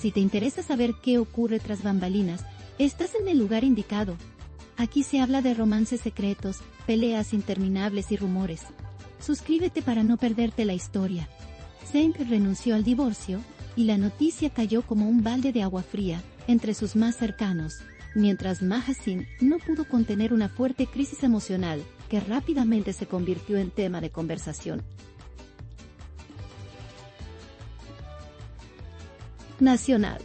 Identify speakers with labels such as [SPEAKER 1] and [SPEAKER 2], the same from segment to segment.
[SPEAKER 1] Si te interesa saber qué ocurre tras bambalinas, estás en el lugar indicado. Aquí se habla de romances secretos, peleas interminables y rumores. Suscríbete para no perderte la historia. Zeng renunció al divorcio, y la noticia cayó como un balde de agua fría entre sus más cercanos, mientras Maha Sin no pudo contener una fuerte crisis emocional que rápidamente se convirtió en tema de conversación. Nacional.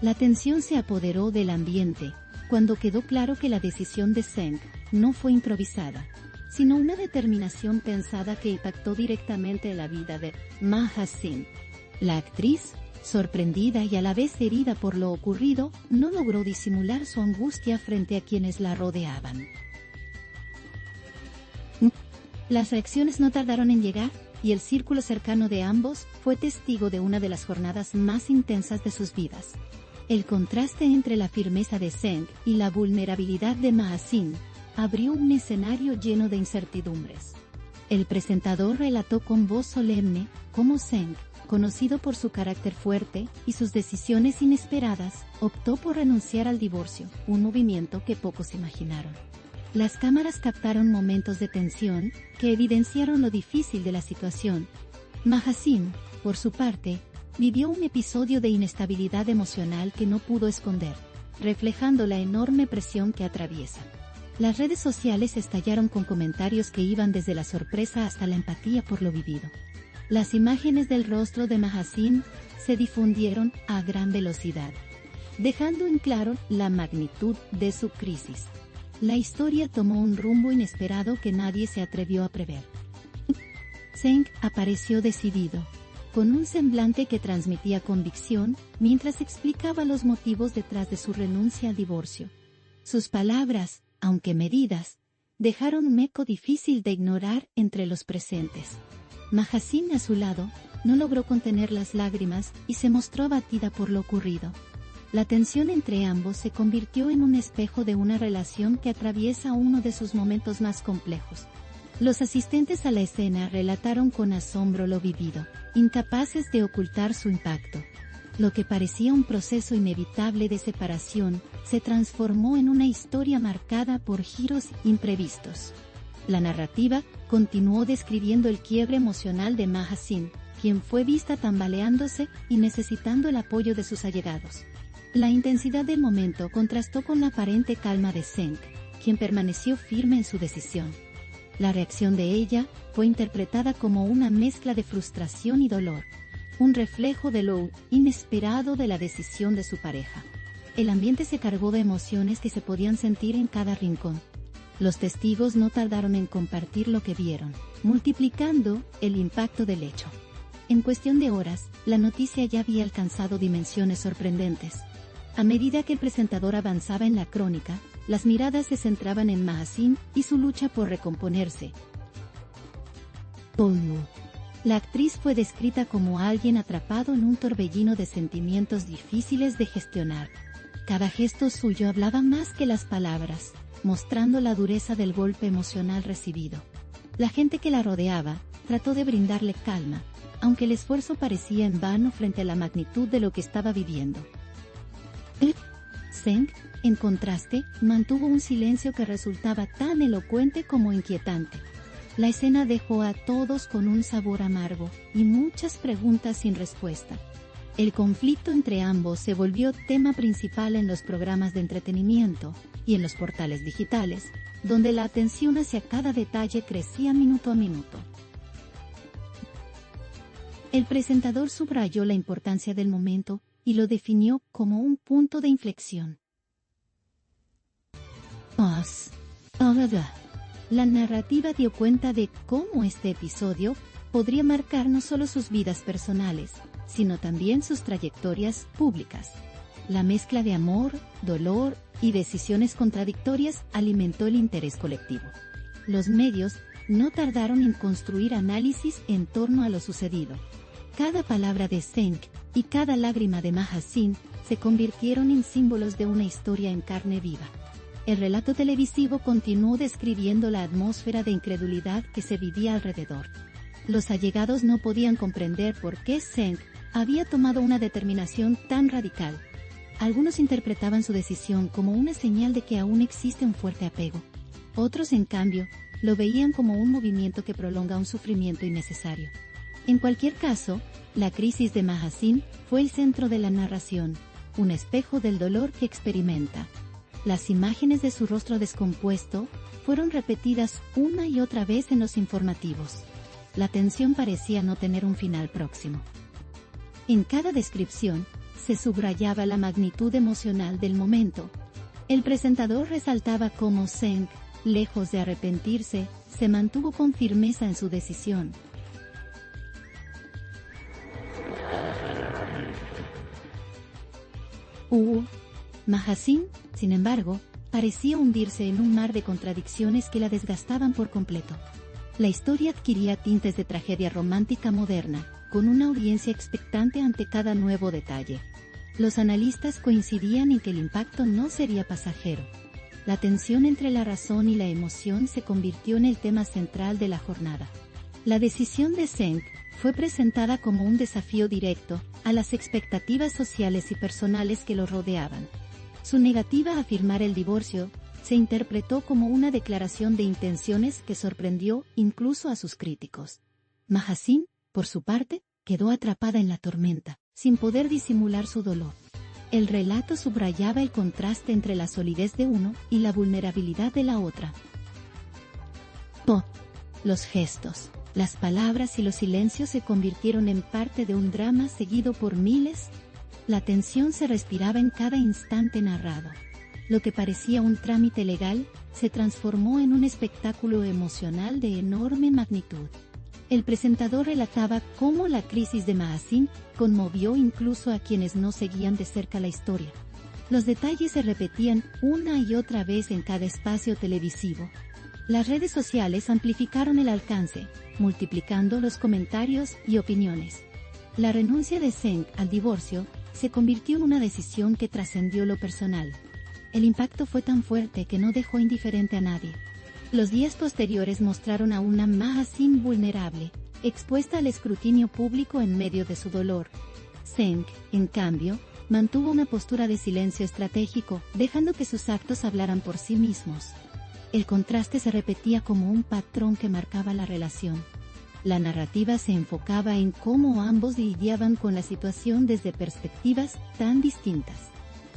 [SPEAKER 1] La tensión se apoderó del ambiente cuando quedó claro que la decisión de Zeng no fue improvisada, sino una determinación pensada que impactó directamente en la vida de Maha Sin. La actriz, sorprendida y a la vez herida por lo ocurrido, no logró disimular su angustia frente a quienes la rodeaban. Las reacciones no tardaron en llegar, y el círculo cercano de ambos fue testigo de una de las jornadas más intensas de sus vidas. El contraste entre la firmeza de Zeng y la vulnerabilidad de Maha Sin abrió un escenario lleno de incertidumbres. El presentador relató con voz solemne cómo Zeng, conocido por su carácter fuerte y sus decisiones inesperadas, optó por renunciar al divorcio, un movimiento que pocos imaginaron. Las cámaras captaron momentos de tensión que evidenciaron lo difícil de la situación. Maha Sin, por su parte, vivió un episodio de inestabilidad emocional que no pudo esconder, reflejando la enorme presión que atraviesa. Las redes sociales estallaron con comentarios que iban desde la sorpresa hasta la empatía por lo vivido. Las imágenes del rostro de Maha Sin se difundieron a gran velocidad, dejando en claro la magnitud de su crisis. La historia tomó un rumbo inesperado que nadie se atrevió a prever. Zeng apareció decidido, con un semblante que transmitía convicción, mientras explicaba los motivos detrás de su renuncia al divorcio. Sus palabras, aunque medidas, dejaron un eco difícil de ignorar entre los presentes. Maha Sin, a su lado, no logró contener las lágrimas y se mostró abatida por lo ocurrido. La tensión entre ambos se convirtió en un espejo de una relación que atraviesa uno de sus momentos más complejos. Los asistentes a la escena relataron con asombro lo vivido, incapaces de ocultar su impacto. Lo que parecía un proceso inevitable de separación, se transformó en una historia marcada por giros imprevistos. La narrativa continuó describiendo el quiebre emocional de Maha Sin, quien fue vista tambaleándose y necesitando el apoyo de sus allegados. La intensidad del momento contrastó con la aparente calma de Zeng, quien permaneció firme en su decisión. La reacción de ella fue interpretada como una mezcla de frustración y dolor, un reflejo de lo inesperado de la decisión de su pareja. El ambiente se cargó de emociones que se podían sentir en cada rincón. Los testigos no tardaron en compartir lo que vieron, multiplicando el impacto del hecho. En cuestión de horas, la noticia ya había alcanzado dimensiones sorprendentes. A medida que el presentador avanzaba en la crónica, las miradas se centraban en Maha Sin y su lucha por recomponerse. La actriz fue descrita como alguien atrapado en un torbellino de sentimientos difíciles de gestionar. Cada gesto suyo hablaba más que las palabras, mostrando la dureza del golpe emocional recibido. La gente que la rodeaba trató de brindarle calma, aunque el esfuerzo parecía en vano frente a la magnitud de lo que estaba viviendo. Zeng, en contraste, mantuvo un silencio que resultaba tan elocuente como inquietante. La escena dejó a todos con un sabor amargo y muchas preguntas sin respuesta. El conflicto entre ambos se volvió tema principal en los programas de entretenimiento y en los portales digitales, donde la atención hacia cada detalle crecía minuto a minuto. El presentador subrayó la importancia del momento y lo definió como un punto de inflexión. La narrativa dio cuenta de cómo este episodio podría marcar no solo sus vidas personales, sino también sus trayectorias públicas. La mezcla de amor, dolor y decisiones contradictorias alimentó el interés colectivo. Los medios no tardaron en construir análisis en torno a lo sucedido. Cada palabra de Zeng y cada lágrima de Maha Sin se convirtieron en símbolos de una historia en carne viva. El relato televisivo continuó describiendo la atmósfera de incredulidad que se vivía alrededor. Los allegados no podían comprender por qué Zeng había tomado una determinación tan radical. Algunos interpretaban su decisión como una señal de que aún existe un fuerte apego. Otros, en cambio, lo veían como un movimiento que prolonga un sufrimiento innecesario. En cualquier caso, la crisis de Mahasin fue el centro de la narración, un espejo del dolor que experimenta. Las imágenes de su rostro descompuesto fueron repetidas una y otra vez en los informativos. La tensión parecía no tener un final próximo. En cada descripción, se subrayaba la magnitud emocional del momento. El presentador resaltaba cómo Zeng, lejos de arrepentirse, se mantuvo con firmeza en su decisión. Mahasin, sin embargo, parecía hundirse en un mar de contradicciones que la desgastaban por completo. La historia adquiría tintes de tragedia romántica moderna, con una audiencia expectante ante cada nuevo detalle. Los analistas coincidían en que el impacto no sería pasajero. La tensión entre la razón y la emoción se convirtió en el tema central de la jornada. La decisión de Zeng fue presentada como un desafío directo a las expectativas sociales y personales que lo rodeaban. Su negativa a firmar el divorcio se interpretó como una declaración de intenciones que sorprendió incluso a sus críticos. Mahasin, por su parte, quedó atrapada en la tormenta, sin poder disimular su dolor. El relato subrayaba el contraste entre la solidez de uno y la vulnerabilidad de la otra. Los gestos, las palabras y los silencios se convirtieron en parte de un drama seguido por miles. La tensión se respiraba en cada instante narrado. Lo que parecía un trámite legal, se transformó en un espectáculo emocional de enorme magnitud. El presentador relataba cómo la crisis de Mahasin conmovió incluso a quienes no seguían de cerca la historia. Los detalles se repetían una y otra vez en cada espacio televisivo. Las redes sociales amplificaron el alcance, multiplicando los comentarios y opiniones. La renuncia de Zeng al divorcio se convirtió en una decisión que trascendió lo personal. El impacto fue tan fuerte que no dejó indiferente a nadie. Los días posteriores mostraron a una Mahasin vulnerable, expuesta al escrutinio público en medio de su dolor. Zeng, en cambio, mantuvo una postura de silencio estratégico, dejando que sus actos hablaran por sí mismos. El contraste se repetía como un patrón que marcaba la relación. La narrativa se enfocaba en cómo ambos lidiaban con la situación desde perspectivas tan distintas.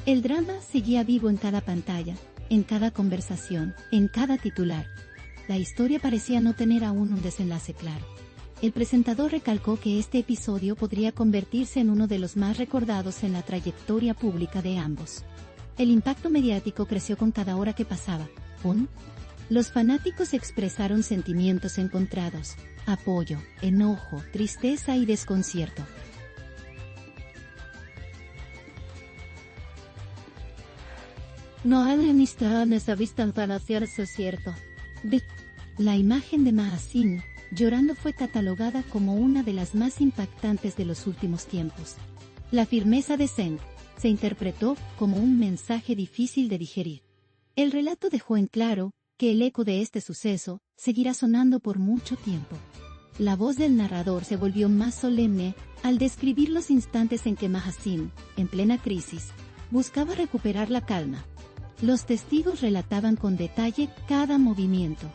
[SPEAKER 1] El drama seguía vivo en cada pantalla, en cada conversación, en cada titular. La historia parecía no tener aún un desenlace claro. El presentador recalcó que este episodio podría convertirse en uno de los más recordados en la trayectoria pública de ambos. El impacto mediático creció con cada hora que pasaba. Los fanáticos expresaron sentimientos encontrados: apoyo, enojo, tristeza y desconcierto. No hay amistad en esa vista para hacerse cierto. La imagen de Mahasin llorando fue catalogada como una de las más impactantes de los últimos tiempos. La firmeza de Zeng se interpretó como un mensaje difícil de digerir. El relato dejó en claro que el eco de este suceso seguirá sonando por mucho tiempo. La voz del narrador se volvió más solemne al describir los instantes en que Mahasin, en plena crisis, buscaba recuperar la calma. Los testigos relataban con detalle cada movimiento.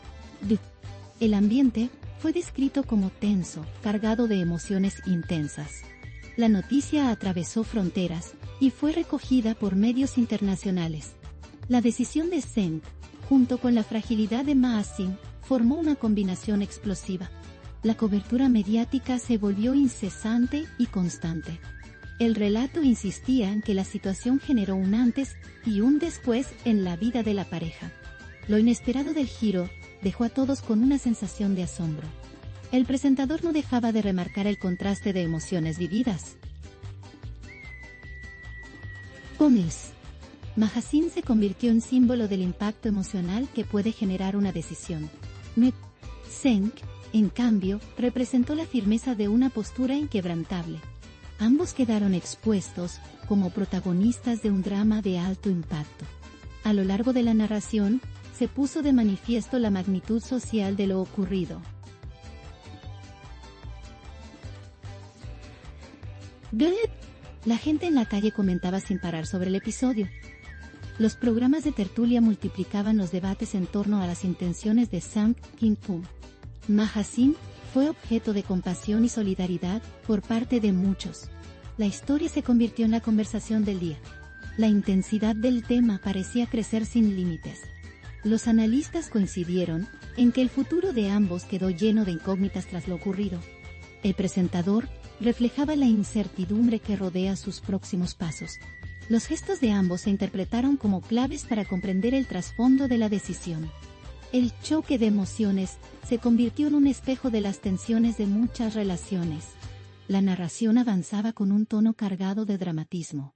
[SPEAKER 1] El ambiente fue descrito como tenso, cargado de emociones intensas. La noticia atravesó fronteras y fue recogida por medios internacionales. La decisión de Zeng, junto con la fragilidad de Mahasin, formó una combinación explosiva. La cobertura mediática se volvió incesante y constante. El relato insistía en que la situación generó un antes y un después en la vida de la pareja. Lo inesperado del giro dejó a todos con una sensación de asombro. El presentador no dejaba de remarcar el contraste de emociones vividas. Mahasin se convirtió en símbolo del impacto emocional que puede generar una decisión. Zeng, en cambio, representó la firmeza de una postura inquebrantable. Ambos quedaron expuestos como protagonistas de un drama de alto impacto. A lo largo de la narración, se puso de manifiesto la magnitud social de lo ocurrido. Good. La gente en la calle comentaba sin parar sobre el episodio. Los programas de tertulia multiplicaban los debates en torno a las intenciones de Sang Kim-pum. Mahasin fue objeto de compasión y solidaridad por parte de muchos. La historia se convirtió en la conversación del día. La intensidad del tema parecía crecer sin límites. Los analistas coincidieron en que el futuro de ambos quedó lleno de incógnitas tras lo ocurrido. El presentador reflejaba la incertidumbre que rodea sus próximos pasos. Los gestos de ambos se interpretaron como claves para comprender el trasfondo de la decisión. El choque de emociones se convirtió en un espejo de las tensiones de muchas relaciones. La narración avanzaba con un tono cargado de dramatismo.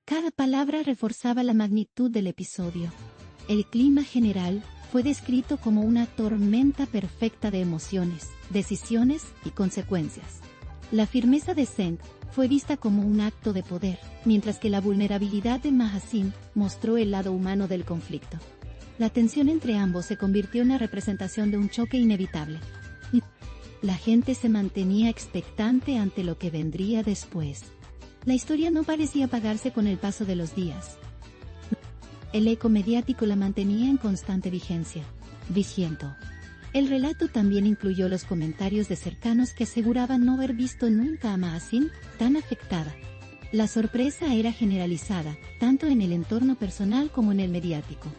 [SPEAKER 1] Cada palabra reforzaba la magnitud del episodio. El clima general fue descrito como una tormenta perfecta de emociones, decisiones y consecuencias. La firmeza de Seng fue vista como un acto de poder, mientras que la vulnerabilidad de Mahasin mostró el lado humano del conflicto. La tensión entre ambos se convirtió en la representación de un choque inevitable. La gente se mantenía expectante ante lo que vendría después. La historia no parecía apagarse con el paso de los días. El eco mediático la mantenía en constante vigencia. Vigento. El relato también incluyó los comentarios de cercanos que aseguraban no haber visto nunca a Mahasin tan afectada. La sorpresa era generalizada, tanto en el entorno personal como en el mediático.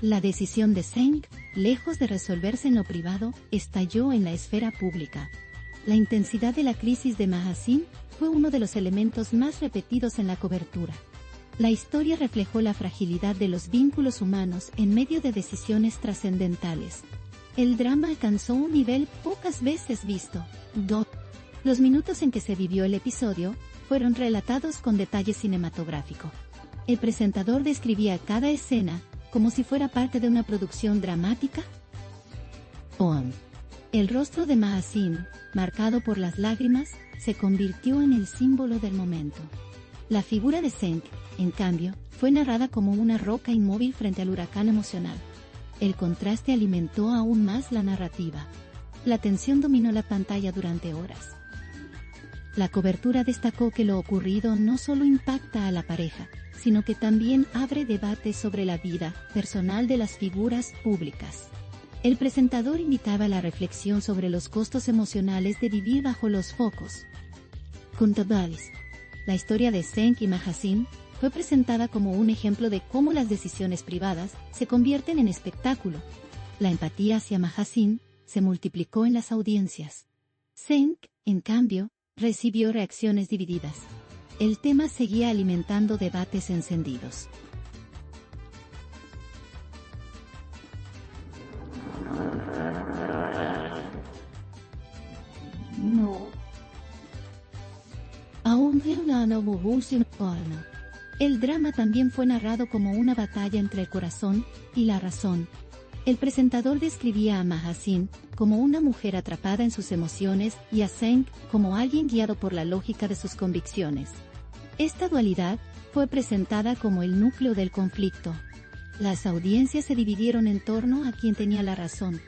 [SPEAKER 1] La decisión de Seng, lejos de resolverse en lo privado, estalló en la esfera pública. La intensidad de la crisis de Mahasin fue uno de los elementos más repetidos en la cobertura. La historia reflejó la fragilidad de los vínculos humanos en medio de decisiones trascendentales. El drama alcanzó un nivel pocas veces visto. Los minutos en que se vivió el episodio fueron relatados con detalle cinematográfico. El presentador describía cada escena como si fuera parte de una producción dramática. El rostro de Mahasin, marcado por las lágrimas, se convirtió en el símbolo del momento. La figura de Seng, en cambio, fue narrada como una roca inmóvil frente al huracán emocional. El contraste alimentó aún más la narrativa. La tensión dominó la pantalla durante horas. La cobertura destacó que lo ocurrido no solo impacta a la pareja, sino que también abre debates sobre la vida personal de las figuras públicas. El presentador invitaba a la reflexión sobre los costos emocionales de vivir bajo los focos. Contables. La historia de Seng y Mahasin fue presentada como un ejemplo de cómo las decisiones privadas se convierten en espectáculo. La empatía hacia Mahasin se multiplicó en las audiencias. Seng, en cambio, recibió reacciones divididas. El tema seguía alimentando debates encendidos. El drama también fue narrado como una batalla entre el corazón y la razón. El presentador describía a Mahasin como una mujer atrapada en sus emociones y a Seng como alguien guiado por la lógica de sus convicciones. Esta dualidad fue presentada como el núcleo del conflicto. Las audiencias se dividieron en torno a quien tenía la razón.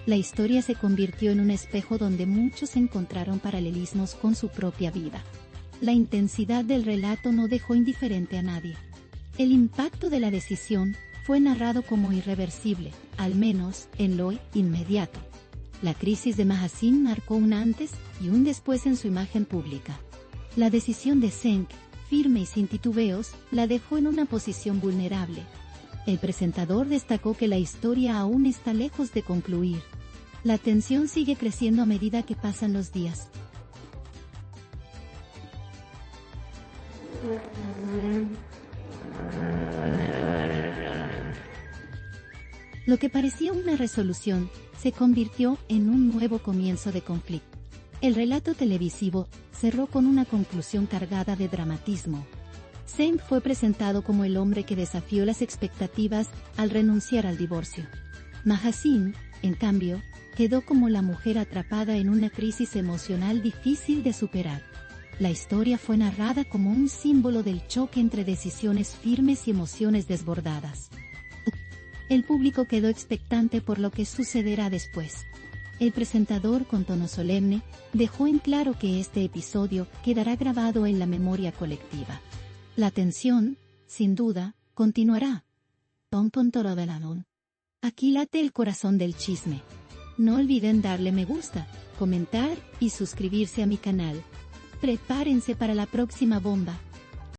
[SPEAKER 1] La historia se convirtió en un espejo donde muchos encontraron paralelismos con su propia vida. La intensidad del relato no dejó indiferente a nadie. El impacto de la decisión fue narrado como irreversible, al menos en lo inmediato. La crisis de Mahasin marcó un antes y un después en su imagen pública. La decisión de Seng, firme y sin titubeos, la dejó en una posición vulnerable. El presentador destacó que la historia aún está lejos de concluir. La tensión sigue creciendo a medida que pasan los días. Lo que parecía una resolución, se convirtió en un nuevo comienzo de conflicto. El relato televisivo cerró con una conclusión cargada de dramatismo. Seng fue presentado como el hombre que desafió las expectativas al renunciar al divorcio. Mahasin, en cambio, quedó como la mujer atrapada en una crisis emocional difícil de superar. La historia fue narrada como un símbolo del choque entre decisiones firmes y emociones desbordadas. El público quedó expectante por lo que sucederá después. El presentador, con tono solemne, dejó en claro que este episodio quedará grabado en la memoria colectiva. La tensión, sin duda, continuará. Aquí late el corazón del chisme. No olviden darle me gusta, comentar y suscribirse a mi canal. Prepárense para la próxima bomba.